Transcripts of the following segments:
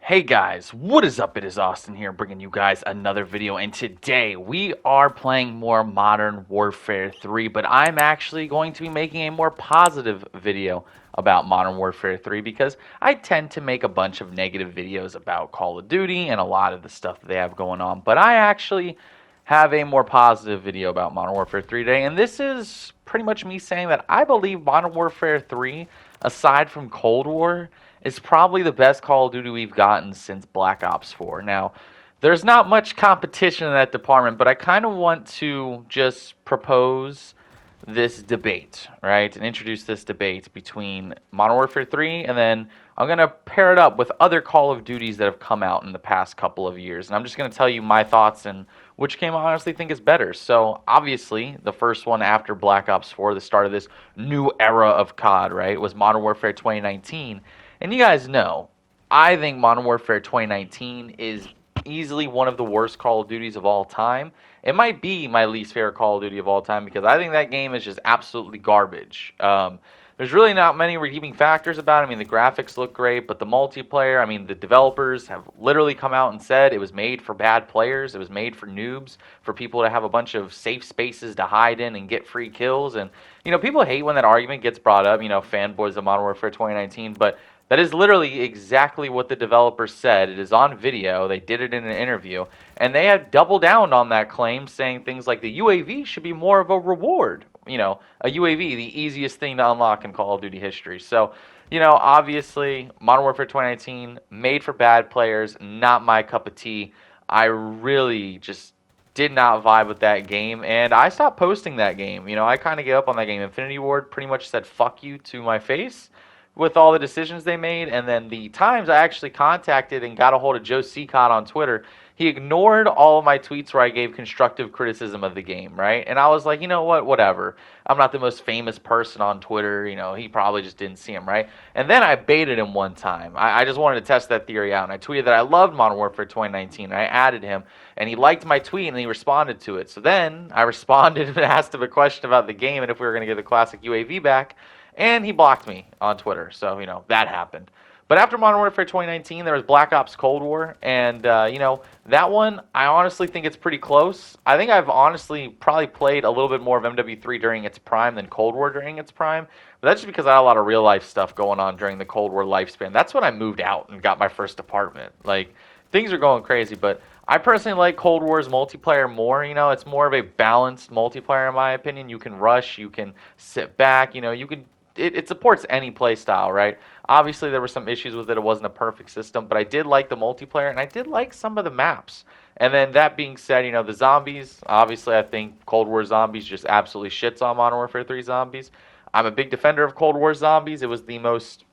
Hey guys, what is up? It is Austin here bringing you guys another video, and today we are playing more Modern Warfare 3, but I'm actually going to be making a more positive video about Modern Warfare 3 because I tend to make a bunch of negative videos about Call of Duty and a lot of the stuff that they have going on, but I actually have a more positive video about Modern Warfare 3 today, and this is pretty much me saying that I believe Modern Warfare 3, aside from Cold War, is probably the best Call of Duty we've gotten since Black Ops 4. Now, there's not much competition in that department, but I kind of want to just propose this debate, right? And introduce this debate between Modern Warfare 3 and then I'm going to pair it up with other Call of Duties that have come out in the past couple of years. And I'm just going to tell you my thoughts and which game I honestly think is better. So, obviously, the first one after Black Ops 4, the start of this new era of CoD, right, was Modern Warfare 2019. And you guys know, I think Modern Warfare 2019 is easily one of the worst Call of Duties of all time. It might be my least favorite Call of Duty of all time because I think that game is just absolutely garbage. There's really not many redeeming factors about it. I mean, the graphics look great, but the multiplayer, I mean, the developers have literally come out and said it was made for bad players. It was made for noobs, for people to have a bunch of safe spaces to hide in and get free kills. And, people hate when that argument gets brought up, fanboys of Modern Warfare 2019, but that is literally exactly what the developer said. It is on video. They did it in an interview. And they have doubled down on that claim, saying things like the UAV should be more of a reward. A UAV, the easiest thing to unlock in Call of Duty history. So, obviously, Modern Warfare 2019, made for bad players, not my cup of tea. I really just did not vibe with that game. And I stopped posting that game. I kind of gave up on that game. Infinity Ward pretty much said, fuck you to my face with all the decisions they made. And then the times I actually contacted and got a hold of Joe Seacott on Twitter, he ignored all of my tweets where I gave constructive criticism of the game, right? And I was like, you know what, whatever. I'm not the most famous person on Twitter. He probably just didn't see him, right? And then I baited him one time. I just wanted to test that theory out. And I tweeted that I loved Modern Warfare 2019. And I added him. And he liked my tweet and he responded to it. So then I responded and asked him a question about the game and if we were going to get the classic UAV back. And he blocked me on Twitter. So, that happened. But after Modern Warfare 2019, there was Black Ops Cold War. And, that one, I honestly think it's pretty close. I think I've honestly probably played a little bit more of MW3 during its prime than Cold War during its prime. But that's just because I had a lot of real life stuff going on during the Cold War lifespan. That's when I moved out and got my first apartment. Like, things are going crazy. But I personally like Cold War's multiplayer more. It's more of a balanced multiplayer in my opinion. You can rush, you can sit back, you can it supports any play style, right? Obviously, there were some issues with it. It wasn't a perfect system, but I did like the multiplayer, and I did like some of the maps. And then that being said, the zombies, obviously, I think Cold War zombies just absolutely shits on Modern Warfare 3 zombies. I'm a big defender of Cold War zombies. It was the most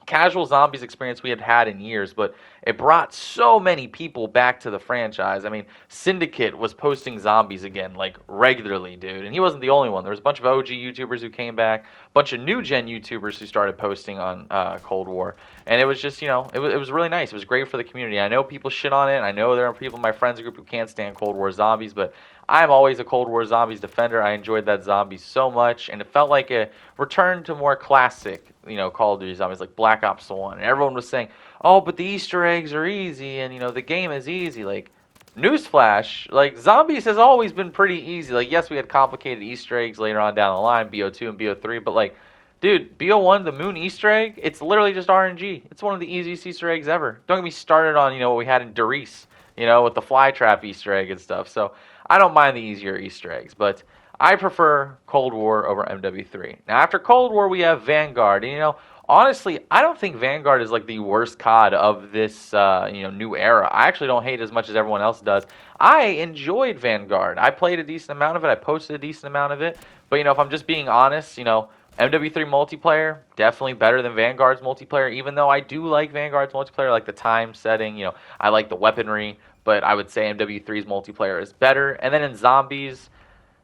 casual zombies experience we had had in years, but it brought so many people back to the franchise. I mean, Syndicate was posting zombies again, like, regularly, dude. And he wasn't the only one. There was a bunch of OG YouTubers who came back, a bunch of new-gen YouTubers who started posting on Cold War. And it was just, it was really nice. It was great for the community. I know people shit on it. I know there are people in my friends group who can't stand Cold War zombies, but I'm always a Cold War zombies defender. I enjoyed that zombie so much, and it felt like a return to more classic, Call of Duty zombies, like Black Ops 1. And everyone was saying, oh, but the Easter eggs are easy, and, the game is easy. Like, newsflash, like, zombies has always been pretty easy. Like, yes, we had complicated Easter eggs later on down the line, BO2 and BO3, but, like, dude, BO1, the moon Easter egg, it's literally just RNG. It's one of the easiest Easter eggs ever. Don't get me started on, what we had in Derice, with the flytrap Easter egg and stuff. So, I don't mind the easier Easter eggs, but I prefer Cold War over MW3. Now, after Cold War, we have Vanguard. And, honestly, I don't think Vanguard is like the worst COD of this, new era. I actually don't hate it as much as everyone else does. I enjoyed Vanguard. I played a decent amount of it. I posted a decent amount of it. But, if I'm just being honest, MW3 multiplayer, definitely better than Vanguard's multiplayer, even though I do like Vanguard's multiplayer, like the time setting, I like the weaponry, but I would say MW3's multiplayer is better. And then in zombies,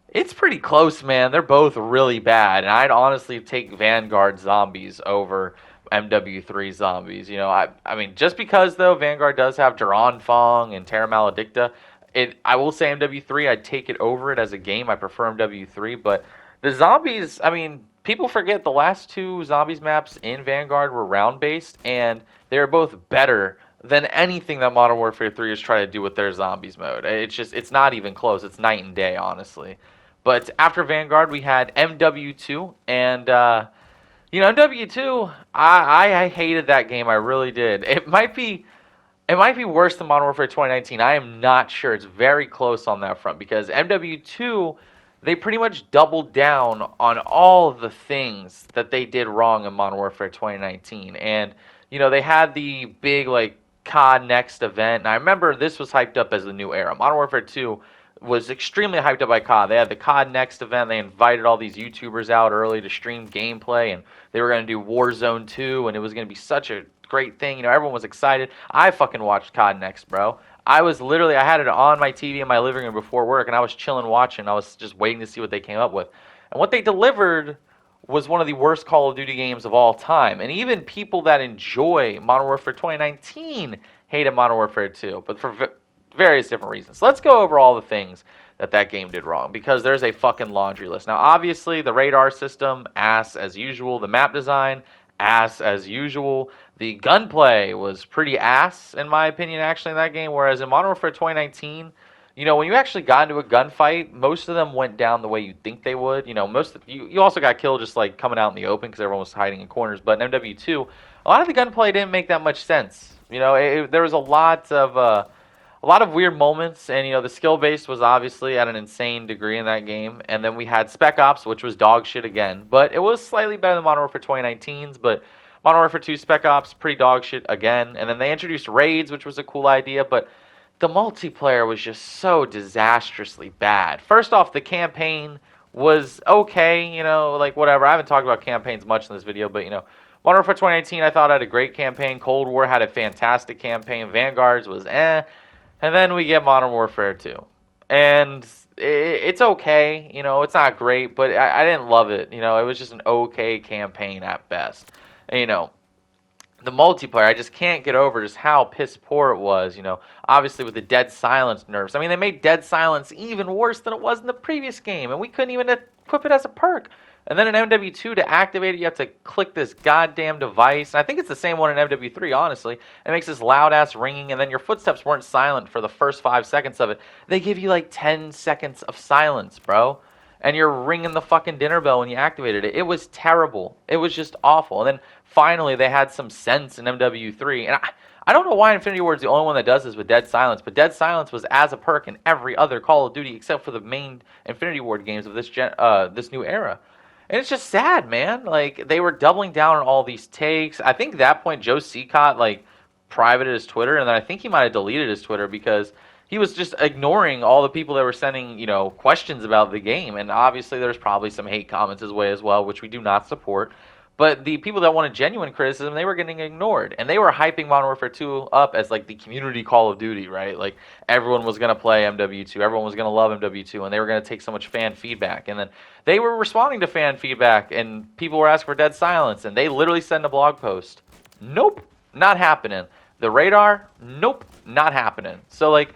it's pretty close, man. They're both really bad, and I'd honestly take Vanguard zombies over MW3 zombies. I mean, just because, though, Vanguard does have Duran Fong and Terra Maledicta, I will say MW3, I'd take it over it as a game. I prefer MW3, but the zombies, I mean, people forget the last two zombies maps in Vanguard were round-based, and they were both better than anything that Modern Warfare 3 is trying to do with their zombies mode. It's not even close. It's night and day, honestly. But after Vanguard, we had MW2, and MW2, I hated that game. I really did. It might be worse than Modern Warfare 2019. I am not sure. It's very close on that front because MW2, they pretty much doubled down on all the things that they did wrong in Modern Warfare 2019. And, they had the big, like, CoD Next event. And I remember this was hyped up as the new era. Modern Warfare 2 was extremely hyped up by CoD. They had the CoD Next event. They invited all these YouTubers out early to stream gameplay. And they were going to do Warzone 2. And it was going to be such a great thing. Everyone was excited. I fucking watched COD Next, bro. I had it on my TV in my living room before work, and I was chilling watching. I was just waiting to see what they came up with. And what they delivered was one of the worst Call of Duty games of all time. And even people that enjoy Modern Warfare 2019 hated Modern Warfare 2, but for various different reasons. So let's go over all the things that game did wrong, because there's a fucking laundry list. Now, obviously, the radar system, ass as usual. The map design, ass as usual. The gunplay was pretty ass, in my opinion, actually, in that game. Whereas in Modern Warfare 2019, when you actually got into a gunfight, most of them went down the way you'd think they would. You also got killed just like coming out in the open because everyone was hiding in corners. But in MW2, a lot of the gunplay didn't make that much sense. There was a lot of weird moments, and the skill base was obviously at an insane degree in that game. And then we had Spec Ops, which was dog shit again, but it was slightly better than Modern Warfare 2019's. But Modern Warfare 2 Spec Ops, pretty dog shit again. And then they introduced raids, which was a cool idea, but the multiplayer was just so disastrously bad. First off, the campaign was okay, like whatever. I haven't talked about campaigns much in this video, but Modern Warfare 2019 I thought had a great campaign. Cold War had a fantastic campaign. Vanguard's was eh. And then we get Modern Warfare 2. And it's okay, it's not great, but I didn't love it. It was just an okay campaign at best. And, the multiplayer, I just can't get over just how piss poor it was, obviously with the Dead Silence nerfs. I mean, they made Dead Silence even worse than it was in the previous game, and we couldn't even equip it as a perk. And then in MW2, to activate it, you have to click this goddamn device. And I think it's the same one in MW3, honestly. It makes this loud-ass ringing, and then your footsteps weren't silent for the first 5 seconds of it. They give you like 10 seconds of silence, bro. And you're ringing the fucking dinner bell when you activated it. It was terrible. It was just awful. And then finally, they had some sense in MW3. And I don't know why Infinity Ward's the only one that does this with Dead Silence, but Dead Silence was as a perk in every other Call of Duty except for the main Infinity Ward games of this new era. And it's just sad, man. Like, they were doubling down on all these takes. I think at that point, Joe Seacott, like, privated his Twitter, and then I think he might have deleted his Twitter because he was just ignoring all the people that were sending, questions about the game. And obviously, there's probably some hate comments his way as well, which we do not support. But the people that wanted genuine criticism, they were getting ignored. And they were hyping Modern Warfare 2 up as, like, the community Call of Duty, right? Like, everyone was going to play MW2. Everyone was going to love MW2. And they were going to take so much fan feedback. And then they were responding to fan feedback. And people were asking for Dead Silence. And they literally sent a blog post. Nope, not happening. The radar, nope, not happening. So, like,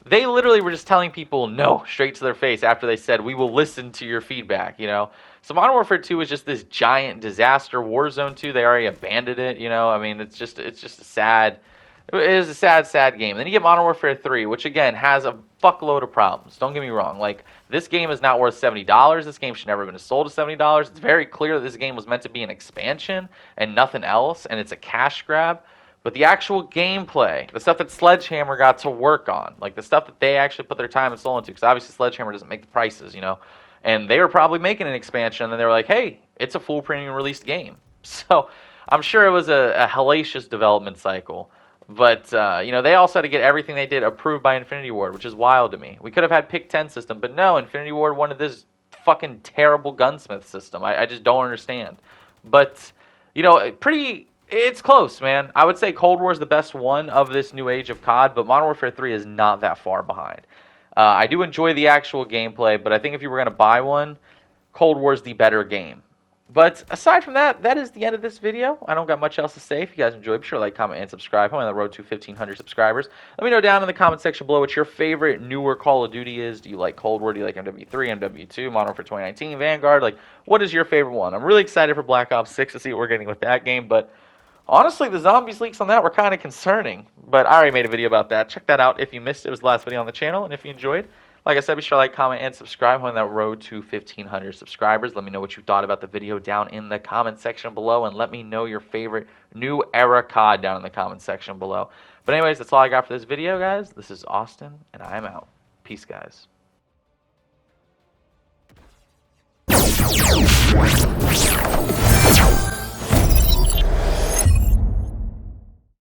they literally were just telling people no straight to their face after they said, we will listen to your feedback, So Modern Warfare 2 was just this giant disaster. Warzone 2, they already abandoned it, I mean, it's just a sad, it is a sad game. Then you get Modern Warfare 3, which again has a fuckload of problems. Don't get me wrong. Like, this game is not worth $70. This game should never have been sold at $70. It's very clear that this game was meant to be an expansion and nothing else, and it's a cash grab. But the actual gameplay, the stuff that Sledgehammer got to work on, like the stuff that they actually put their time and soul into, because obviously Sledgehammer doesn't make the prices, and they were probably making an expansion, and then they were like, hey, it's a full premium released game. So I'm sure it was a hellacious development cycle. But, they also had to get everything they did approved by Infinity Ward, which is wild to me. We could have had Pick 10 system, but no, Infinity Ward wanted this fucking terrible gunsmith system. I just don't understand. But, it's close, man. I would say Cold War is the best one of this new age of COD, but Modern Warfare 3 is not that far behind. I do enjoy the actual gameplay, but I think if you were going to buy one, Cold War is the better game. But aside from that, that is the end of this video. I don't got much else to say. If you guys enjoyed, be sure to like, comment, and subscribe. I'm on the road to 1,500 subscribers. Let me know down in the comment section below what your favorite newer Call of Duty is. Do you like Cold War? Do you like MW3, MW2, Modern Warfare 2019, Vanguard? Like, what is your favorite one? I'm really excited for Black Ops 6 to see what we're getting with that game, but Honestly, the zombies leaks on that were kind of concerning, but I already made a video about that. Check that out if you missed it. It was the last video on the channel, and if you enjoyed, like I said, be sure to like, comment, and subscribe on that road to 1,500 subscribers. Let me know what you thought about the video down in the comment section below, and let me know your favorite new era COD down in the comment section below. But anyways, that's all I got for this video, guys. This is Austin, and I am out. Peace, guys.